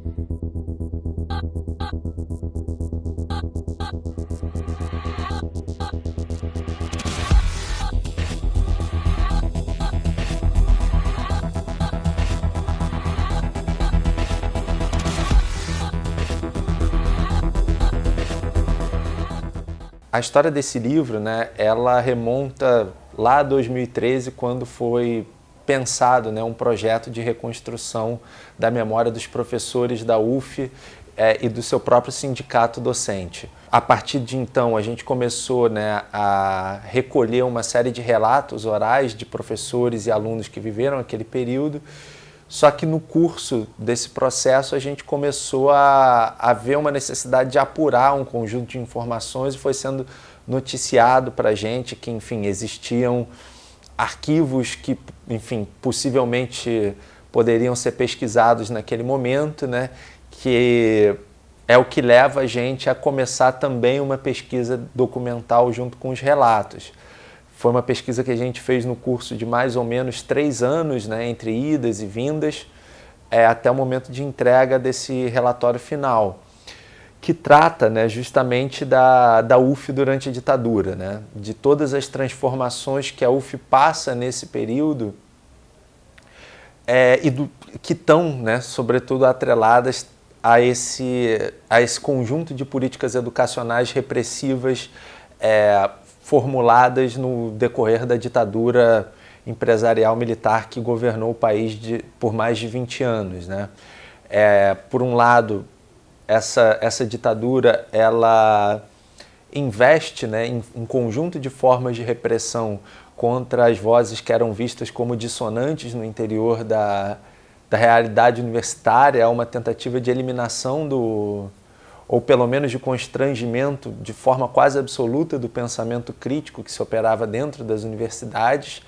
A história desse livro, né, ela remonta lá a 2013, quando foi pensado, né, um projeto de reconstrução da memória dos professores da UF e do seu próprio sindicato docente. A partir de então, a gente começou, né, a recolher uma série de relatos orais de professores e alunos que viveram aquele período. Só que no curso desse processo a gente começou a ver uma necessidade de apurar um conjunto de informações e foi sendo noticiado para a gente que, enfim, existiam arquivos que, enfim, possivelmente poderiam ser pesquisados naquele momento, né, que é o que leva a gente a começar também uma pesquisa documental junto com os relatos. Foi uma pesquisa que a gente fez no curso de mais ou menos 3 anos, né, entre idas e vindas, até o momento de entrega desse relatório final, que trata, né, justamente da UF durante a ditadura, né, de todas as transformações que a UF passa nesse período que estão, né, sobretudo atreladas a esse conjunto de políticas educacionais repressivas formuladas no decorrer da ditadura empresarial militar que governou o país por mais de 20 anos. Né? Por um lado, essa ditadura ela investe, né, em um conjunto de formas de repressão contra as vozes que eram vistas como dissonantes no interior da realidade universitária. É uma tentativa de eliminação ou pelo menos de constrangimento de forma quase absoluta do pensamento crítico que se operava dentro das universidades,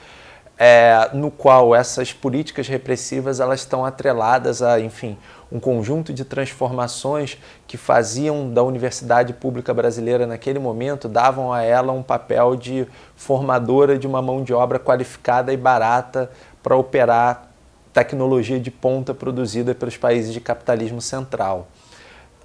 no qual essas políticas repressivas elas estão atreladas a, enfim, um conjunto de transformações que faziam da universidade pública brasileira naquele momento, davam a ela um papel de formadora de uma mão de obra qualificada e barata para operar tecnologia de ponta produzida pelos países de capitalismo central.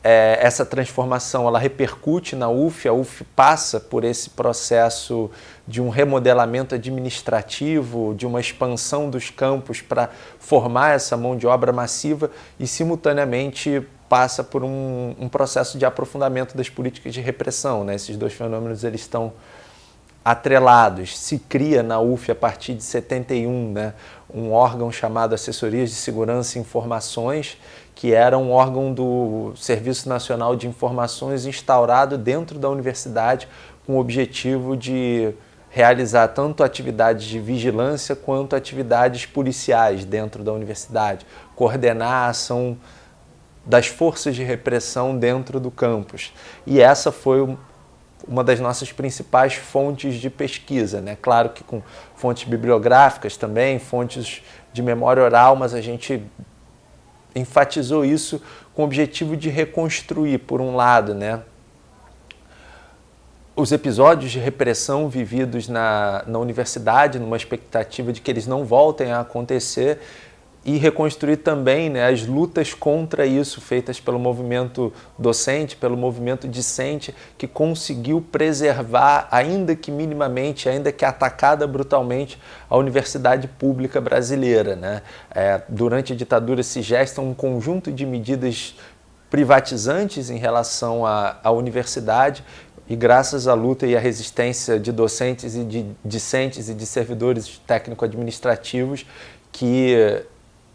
Essa transformação ela repercute na UF, a UF passa por esse processo de um remodelamento administrativo, de uma expansão dos campos para formar essa mão de obra massiva e, simultaneamente, passa por um processo de aprofundamento das políticas de repressão. Né? Esses dois fenômenos eles estão atrelados. Se cria na UF, a partir de 71, né, um órgão chamado Assessorias de Segurança e Informações, que era um órgão do Serviço Nacional de Informações instaurado dentro da universidade com o objetivo de realizar tanto atividades de vigilância quanto atividades policiais dentro da universidade, coordenar a ação das forças de repressão dentro do campus. E essa foi uma das nossas principais fontes de pesquisa, né? Claro que com fontes bibliográficas também, fontes de memória oral, mas a gente enfatizou isso com o objetivo de reconstruir, por um lado, né, os episódios de repressão vividos na universidade, numa expectativa de que eles não voltem a acontecer, e reconstruir também, né, as lutas contra isso feitas pelo movimento docente, pelo movimento discente, que conseguiu preservar, ainda que minimamente, ainda que atacada brutalmente, a universidade pública brasileira. Né? Durante a ditadura se gesta um conjunto de medidas privatizantes em relação à universidade, e graças à luta e à resistência de docentes e de discentes e de servidores técnico-administrativos que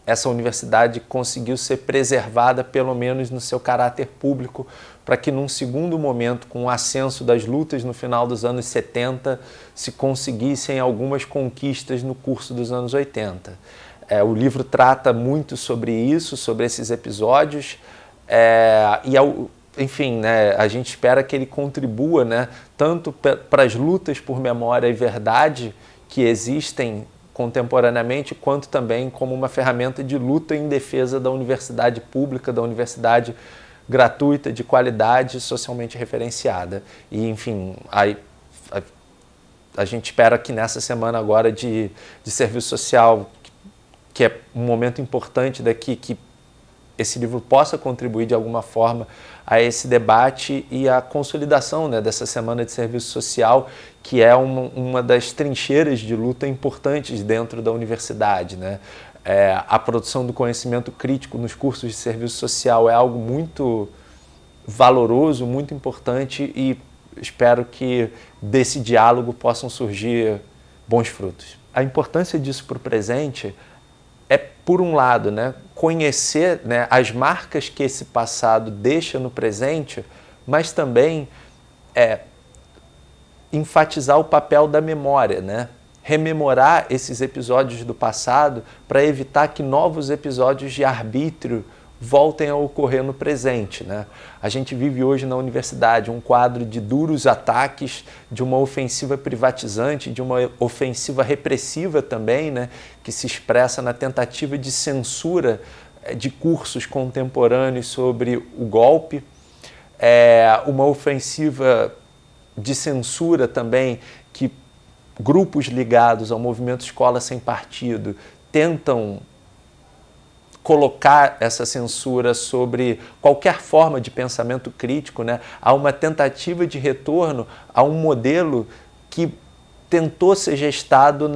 essa universidade conseguiu ser preservada, pelo menos no seu caráter público, para que num segundo momento, com o ascenso das lutas no final dos anos 70, se conseguissem algumas conquistas no curso dos anos 80. O livro trata muito sobre isso, sobre esses episódios, enfim, né, a gente espera que ele contribua, né, tanto para as lutas por memória e verdade que existem contemporaneamente, quanto também como uma ferramenta de luta em defesa da universidade pública, da universidade gratuita, de qualidade, socialmente referenciada. E, enfim, a gente espera que nessa semana agora de serviço social, que é um momento importante daqui, que esse livro possa contribuir de alguma forma a esse debate e a consolidação, né, dessa Semana de Serviço Social, que é uma das trincheiras de luta importantes dentro da universidade, né? A produção do conhecimento crítico nos cursos de serviço social é algo muito valoroso, muito importante, e espero que desse diálogo possam surgir bons frutos. A importância disso para o presente é, por um lado, né, conhecer, né, as marcas que esse passado deixa no presente, mas também enfatizar o papel da memória, né? Rememorar esses episódios do passado para evitar que novos episódios de arbítrio voltem a ocorrer no presente, né? A gente vive hoje na universidade um quadro de duros ataques, de uma ofensiva privatizante, de uma ofensiva repressiva também, né? Que se expressa na tentativa de censura de cursos contemporâneos sobre o golpe, uma ofensiva de censura também que grupos ligados ao movimento Escola Sem Partido tentam colocar essa censura sobre qualquer forma de pensamento crítico, né? Há uma tentativa de retorno a um modelo que tentou ser gestado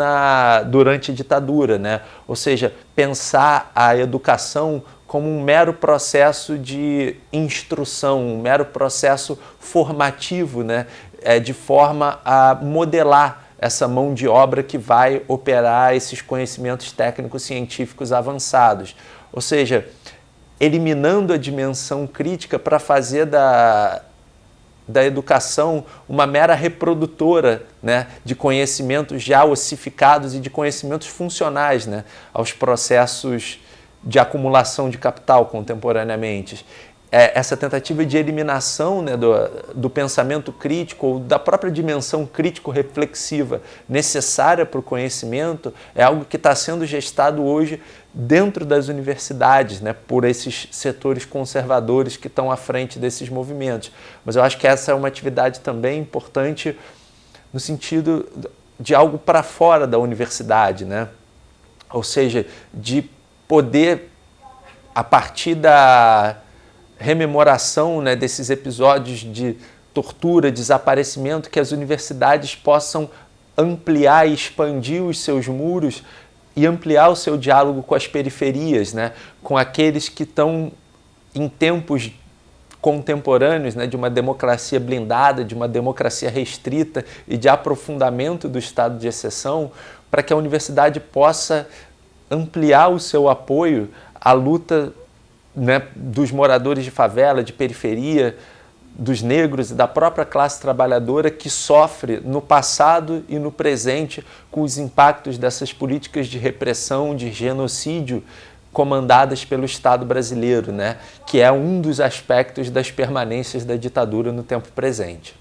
durante a ditadura, né? Ou seja, pensar a educação como um mero processo de instrução, um mero processo formativo, né? De forma a modelar essa mão de obra que vai operar esses conhecimentos técnicos científicos avançados. Ou seja, eliminando a dimensão crítica para fazer da educação uma mera reprodutora, né, de conhecimentos já ossificados e de conhecimentos funcionais, né, aos processos de acumulação de capital contemporaneamente. Essa tentativa de eliminação, né, do pensamento crítico ou da própria dimensão crítico-reflexiva necessária para o conhecimento é algo que está sendo gestado hoje dentro das universidades, né, por esses setores conservadores que estão à frente desses movimentos. Mas eu acho que essa é uma atividade também importante no sentido de algo para fora da universidade, né? Ou seja, de poder, a partir da rememoração, né, desses episódios de tortura, desaparecimento, que as universidades possam ampliar e expandir os seus muros e ampliar o seu diálogo com as periferias, né, com aqueles que estão em tempos contemporâneos, né, de uma democracia blindada, de uma democracia restrita e de aprofundamento do estado de exceção, para que a universidade possa ampliar o seu apoio à luta, né, dos moradores de favela, de periferia, dos negros e da própria classe trabalhadora que sofre no passado e no presente com os impactos dessas políticas de repressão, de genocídio comandadas pelo Estado brasileiro, né, que é um dos aspectos das permanências da ditadura no tempo presente.